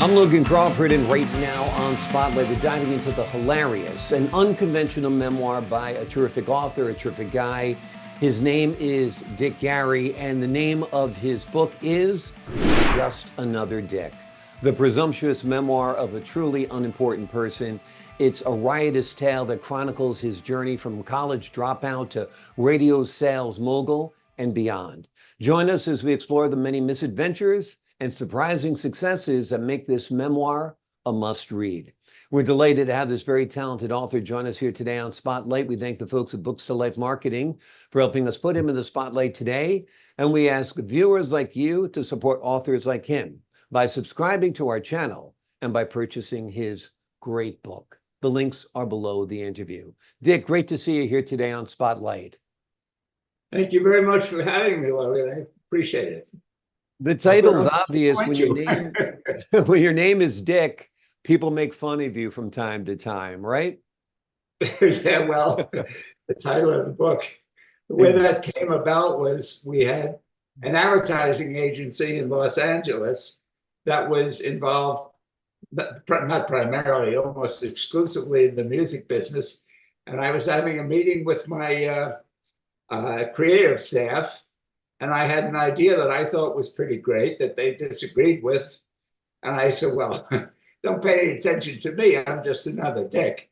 I'm Logan Crawford, and right now on Spotlight, we're diving into the hilarious and unconventional memoir by a terrific author, a terrific guy. His name is Dick Gary, and the name of his book is Just Another Dick. The Presumptuous Memoir of a Truly Unimportant Person. It's a riotous tale that chronicles his journey from college dropout to radio sales mogul and beyond. Join us as we explore the many misadventures and surprising successes that make this memoir a must read. We're delighted to have this very talented author join us here today on Spotlight. We thank the folks at Books to Life Marketing for helping us put him in the spotlight today. And we ask viewers like you to support authors like him by subscribing to our channel and by purchasing his great book. The links are below the interview. Dick, great to see you here today on Spotlight. Thank you very much for having me, Logan. I appreciate it. The title's obvious. When your name is Dick, people make fun of you from time to time, right? Yeah, well, the title of the book, the way that came about was we had an advertising agency in Los Angeles that was involved, not primarily, almost exclusively in the music business. And I was having a meeting with my creative staff, and I had an idea that I thought was pretty great that they disagreed with. And I said, well, don't pay any attention to me. I'm just another Dick.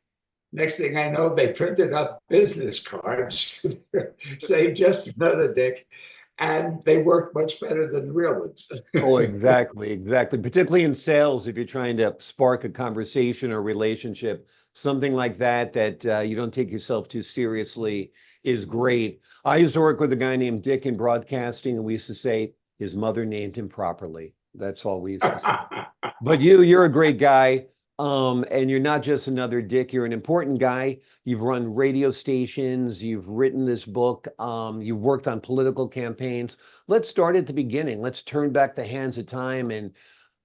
Next thing I know, they printed up business cards saying just another Dick. And they worked much better than the real ones. Oh, exactly. Particularly in sales, if you're trying to spark a conversation or relationship, something like that you don't take yourself too seriously is great. I used to work with a guy named Dick in broadcasting, and we used to say his mother named him properly. That's all we used to say. But you're a great guy. And you're not just another Dick, you're an important guy. You've run radio stations, you've written this book, you've worked on political campaigns. Let's start at the beginning. Let's turn back the hands of time. And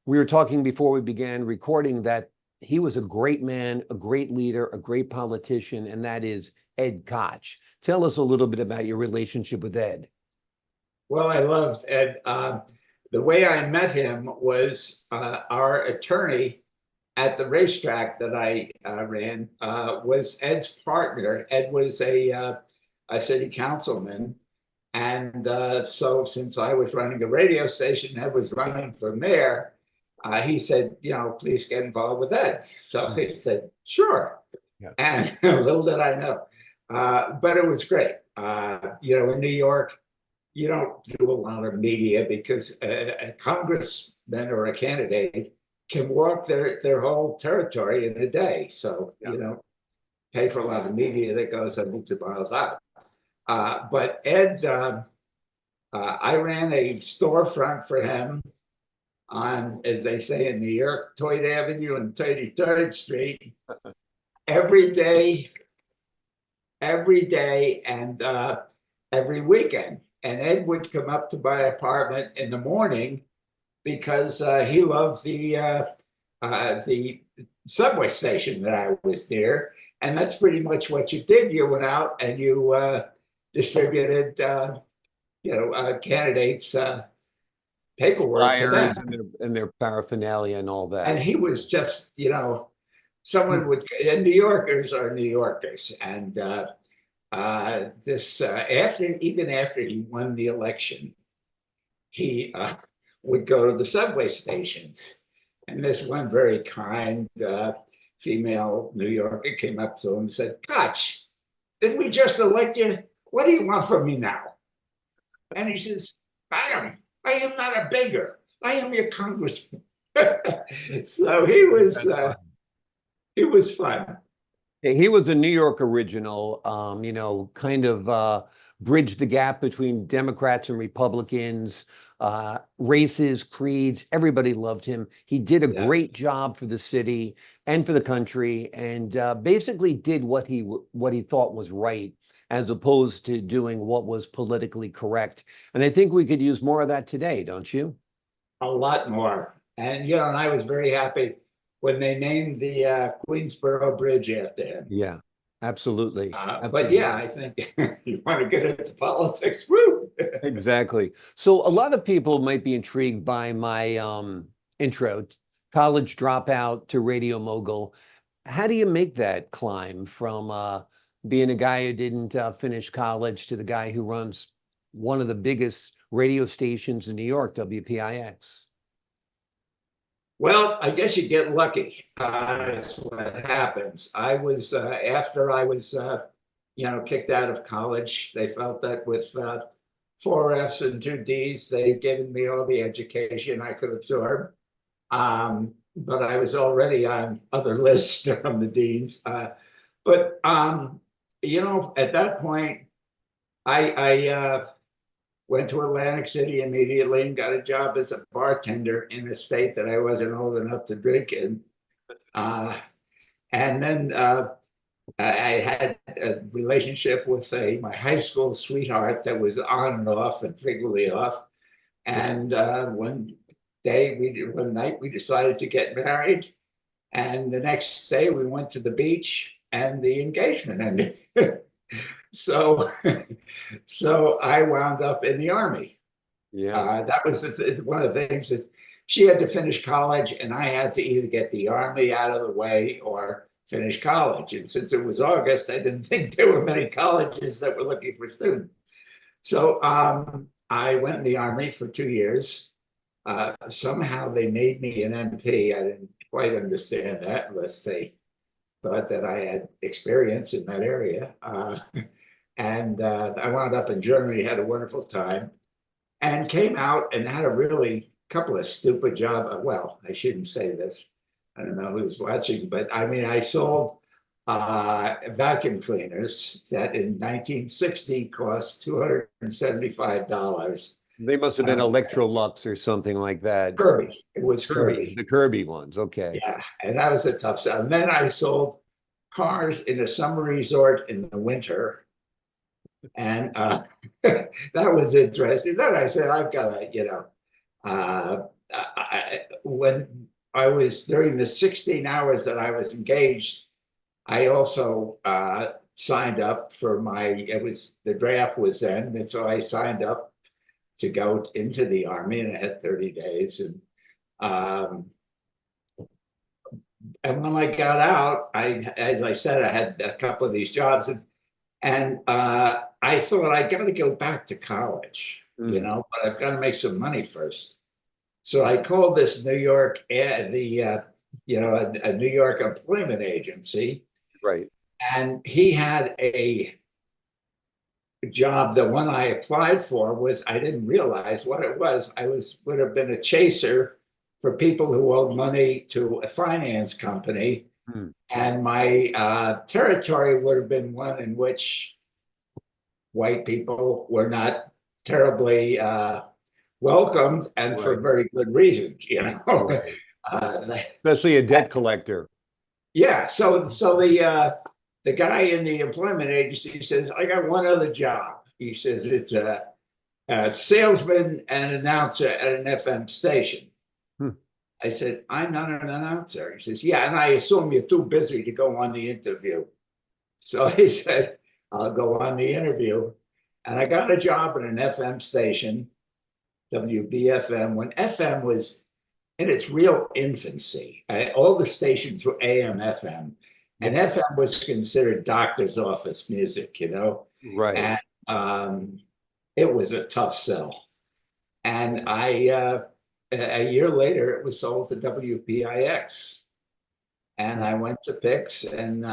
we were talking before we began recording that he was a great man, a great leader, a great politician, and that is Ed Koch. Tell us a little bit about your relationship with Ed. Well, I loved Ed. The way I met him was our attorney at the racetrack that I ran was Ed's partner. Ed was a city councilman. And so since I was running a radio station, Ed was running for mayor, he said, please get involved with Ed. So he said, sure. Yeah. And little did I know. But it was great. In New York, you don't do a lot of media because a congressman or a candidate can walk their whole territory in a day. So you don't pay for a lot of media that goes hundreds of miles out. But Ed, I ran a storefront for him on, as they say in New York, Toyd Avenue and 33rd Street every day and every weekend. And Ed would come up to my apartment in the morning because he loved the subway station that I was near. And that's pretty much what you did. You went out and you distributed, candidates' paperwork to them. And their paraphernalia and all that. And he was just, someone would, and New Yorkers are New Yorkers. And even after he won the election, he would go to the subway stations. And this one very kind female New Yorker came up to him and said, Koch, didn't we just elect you? What do you want from me now? And he says, I am not a beggar. I am your congressman. So he was fun. He was a New York original, kind of bridged the gap between Democrats and Republicans, races, creeds. Everybody loved him. He did a great job for the city and for the country, and basically did what he thought was right, as opposed to doing what was politically correct. And I think we could use more of that today, don't you? A lot more. And and I was very happy when they named the Queensboro Bridge after him. Yeah, absolutely. But yeah, I think you want to get into politics, woo! Exactly. So a lot of people might be intrigued by my intro college dropout to radio mogul. How do you make that climb from being a guy who didn't finish college to the guy who runs one of the biggest radio stations in New York, WPIX? Well, I guess you get lucky. That's what happens. I was after I was kicked out of college. They felt that with four F's and two D's, they'd given me all the education I could absorb. But I was already on other lists from the deans. But at that point, I went to Atlantic City immediately and got a job as a bartender in a state that I wasn't old enough to drink in. And then I had a relationship with my high school sweetheart that was on and off and frequently off. And one night we decided to get married. And the next day we went to the beach and the engagement ended. So I wound up in the Army. Yeah. That was one of the things is she had to finish college and I had to either get the Army out of the way or finish college. And since it was August, I didn't think there were many colleges that were looking for students. So I went in the Army for 2 years. Somehow they made me an MP. I didn't quite understand that unless they thought that I had experience in that area. And I wound up in Germany, had a wonderful time, and came out and had a really couple of stupid jobs. Well, I shouldn't say this. I don't know who's watching, but I mean, I sold vacuum cleaners that in 1960 cost $275. They must have been Electrolux or something like that. Kirby. It was Kirby. The Kirby ones. Okay. Yeah, and that was a tough sell. And then I sold cars in a summer resort in the winter. And that was interesting. Then I said, I've got to, when I was during the 16 hours that I was engaged, I also signed up for the draft was then. And so I signed up to go into the Army and I had 30 days. And when I got out, as I said, I had a couple of these jobs and I thought I got to go back to college, but I've got to make some money first. So I called this New York, a New York employment agency. Right. And he had a job. The one I applied for I didn't realize what it was. Would have been a chaser for people who owed money to a finance company. And my territory would have been one in which white people were not terribly welcomed, and for very good reasons, Right. Especially a debt collector. Yeah. So the guy in the employment agency says, I got one other job. He says it's a salesman and announcer at an FM station. I said, I'm not an announcer. He says, yeah, and I assume you're too busy to go on the interview. So he said, I'll go on the interview. And I got a job at an FM station, WBFM, when FM was in its real infancy. All the stations were AM, FM, and FM was considered doctor's office music, Right. And it was a tough sell. And a year later, it was sold to WPIX. And I went to PIX, and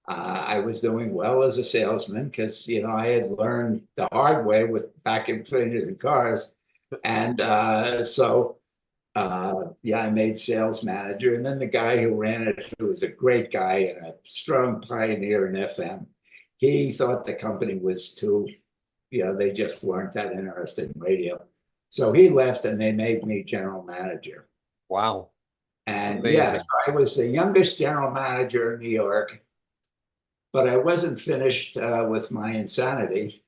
I was doing well as a salesman because, I had learned the hard way with vacuum cleaners and cars. And I made sales manager. And then the guy who ran it, who was a great guy and a strong pioneer in FM, he thought the company was too, they just weren't that interested in radio. So he left and they made me general manager. Wow. And Amazing. so I was the youngest general manager in New York, but I wasn't finished with my insanity.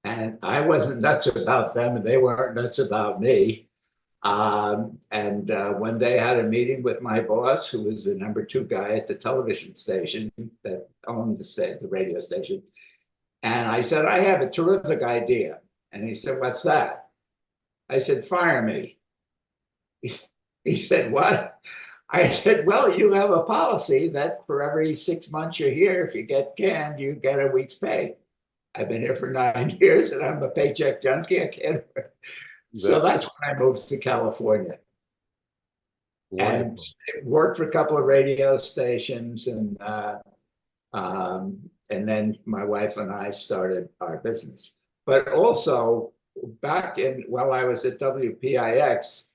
And I wasn't nuts about them and they weren't nuts about me. When they had a meeting with my boss, who was the number 2 guy at the television station that owned the radio station, and I said, I have a terrific idea. And he said, what's that? I said, fire me. He said, what? I said, well, you have a policy that for every 6 months you're here, if you get canned, you get a week's pay. I've been here for 9 years and I'm a paycheck junkie. I can't. So That's that's when I moved to California and wonderful. worked for a couple of radio stations. And then my wife and I started our business. But also back in, while I was at WPIX,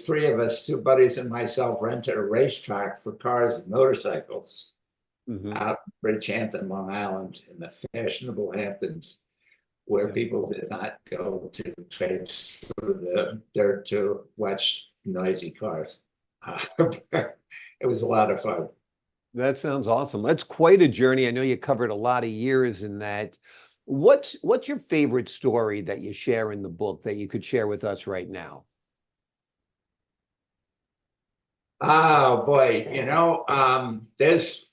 three of us, two buddies and myself, rented a racetrack for cars and motorcycles Hmm. out in Bridgehampton, Long Island, in the fashionable Hamptons, where Yeah. people did not go to traipse through the dirt to watch noisy cars. Uh, it was a lot of fun. That sounds awesome. That's quite a journey. I know you covered a lot of years in that. What's your favorite story that you share in the book that you could share with us right now? Oh boy, there's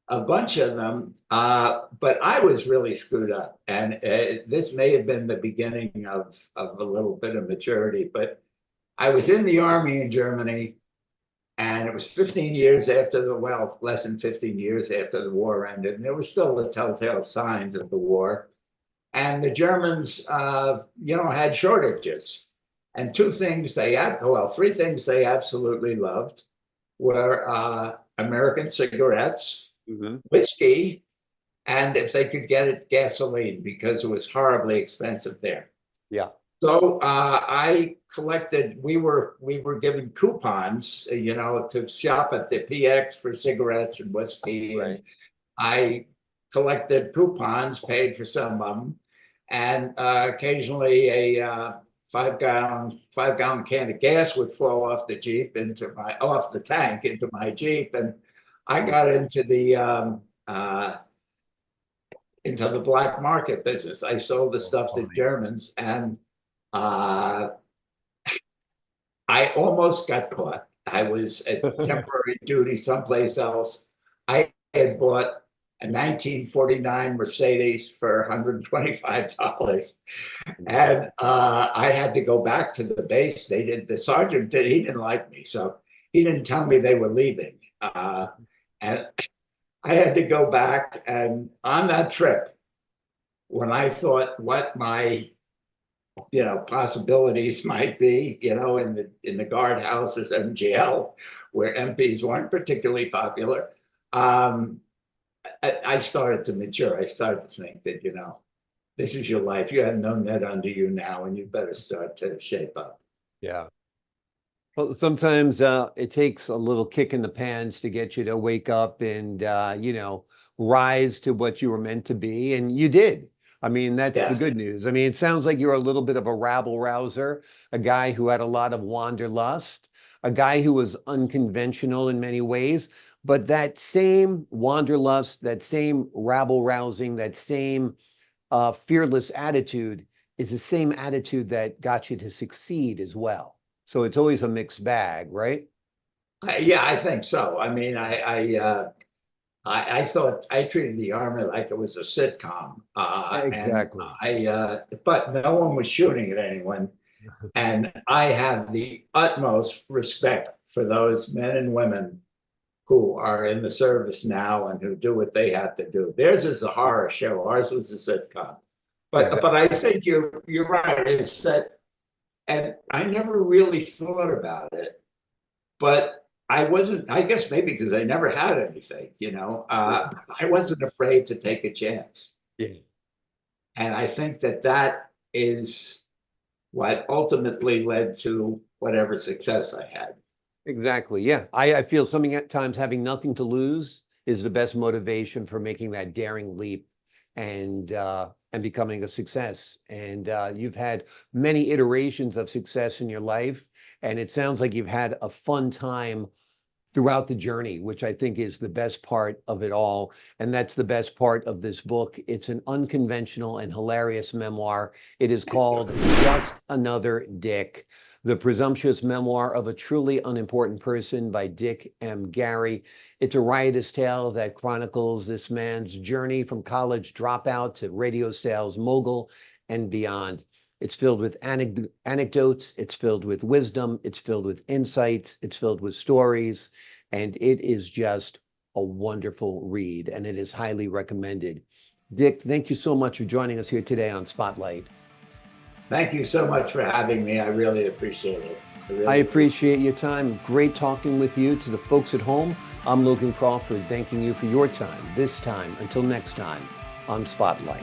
a bunch of them, but I was really screwed up, and this may have been the beginning of a little bit of maturity. But I was in the army in Germany, and it was 15 years after well, less than 15 years after the war ended, and there were still the telltale signs of the war. And the Germans, had shortages. And three things they absolutely loved were American cigarettes, Hmm. whiskey, and if they could get it, gasoline, because it was horribly expensive there. Yeah. So I collected. We were given coupons, to shop at the PX for cigarettes and whiskey, and Right. I collected coupons, paid for some of them, and occasionally a 5 gallon can of gas would fall off the tank into my Jeep, and I Yeah. got into the black market business. I sold the So stuff to funny. Germans, and uh, I almost got caught. I was at temporary duty someplace else. I had bought a 1949 Mercedes for $125. And I had to go back to the base. The sergeant he didn't like me. So he didn't tell me they were leaving. And I had to go back. And on that trip, when I thought what my possibilities might be, in the guardhouses and jail, where MPs weren't particularly popular. I started to mature. I started to think that, this is your life. You have no net under you now, and you better start to shape up. Yeah. Well, sometimes it takes a little kick in the pants to get you to wake up and rise to what you were meant to be, and you did. I mean, that's the Yeah. good news. I mean, it sounds like you're a little bit of a rabble rouser, a guy who had a lot of wanderlust, a guy who was unconventional in many ways, but that same wanderlust, that same rabble rousing, that same fearless attitude is the same attitude that got you to succeed as well. So it's always a mixed bag, right? Yeah, I think so. I mean, I thought I treated the army like it was a sitcom, and Exactly. but no one was shooting at anyone. And I have the utmost respect for those men and women who are in the service now and who do what they have to do. Theirs is a horror show. Ours was a sitcom. But I Exactly. think you're right. It's that, and I never really thought about it, but I wasn't. I guess maybe because I never had anything. Yeah. I wasn't afraid to take a chance, Yeah. and I think that is what ultimately led to whatever success I had. Exactly. Yeah. I feel something at times having nothing to lose is the best motivation for making that daring leap and becoming a success. And you've had many iterations of success in your life, and it sounds like you've had a fun time throughout the journey, which I think is the best part of it all. And that's the best part of this book. It's an unconventional and hilarious memoir. It is called Just Another Dick, The Presumptuous Memoir of a Truly Unimportant Person by Dick M. Gary. It's a riotous tale that chronicles this man's journey from college dropout to radio sales mogul and beyond. It's filled with anecdotes, it's filled with wisdom, it's filled with insights, it's filled with stories, and it is just a wonderful read, and it is highly recommended. Dick, thank you so much for joining us here today on Spotlight. Thank you so much for having me. I really appreciate it. I appreciate your time. Great talking with you. To the folks at home, I'm Logan Crawford, thanking you for your time, this time, until next time on Spotlight.